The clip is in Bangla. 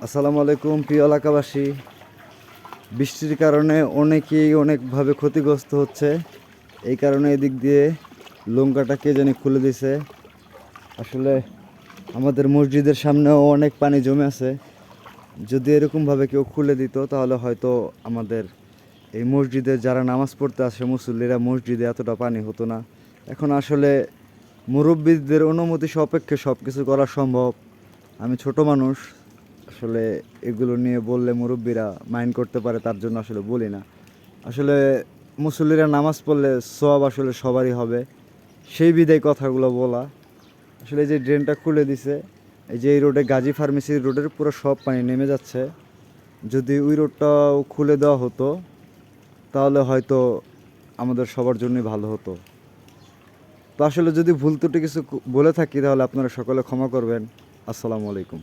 আসসালামু আলাইকুম প্রিয় এলাকাবাসী। বৃষ্টির কারণে অনেকেই অনেকভাবে ক্ষতিগ্রস্ত হচ্ছে। এই কারণে এদিক দিয়ে লঙ্কাটা কে জানি খুলে দিছে। আসলে আমাদের মসজিদের সামনেও অনেক পানি জমে আছে। যদি এরকমভাবে কেউ খুলে দিত তাহলে হয়তো আমাদের এই মসজিদে যারা নামাজ পড়তে আসে মুসল্লিরা, মসজিদে এতটা পানি হতো না। এখন আসলে মুরব্বীদের অনুমতি সাপেক্ষে সব কিছু করা সম্ভব। আমি ছোট মানুষ, আসলে এগুলো নিয়ে বললে মুরব্বীরা মাইন্ড করতে পারে, তার জন্য আসলে বলি না। আসলে মুসল্লিরা নামাজ পড়লে সওয়াব আসলে সবারই হবে, সেই বিধায় কথাগুলো বলা। আসলে এই যে ড্রেনটা খুলে দিছে, এই যে এই রোডে গাজী ফার্মেসি রোডের পুরো সব পানি নেমে যাচ্ছে। যদি ওই রোডটাও খুলে দেওয়া হতো তাহলে হয়তো আমাদের সবার জন্যই ভালো হতো। তো আসলে যদি ভুল ত্রুটি কিছু বলে থাকি তাহলে আপনারা সকলে ক্ষমা করবেন। আসসালামু আলাইকুম।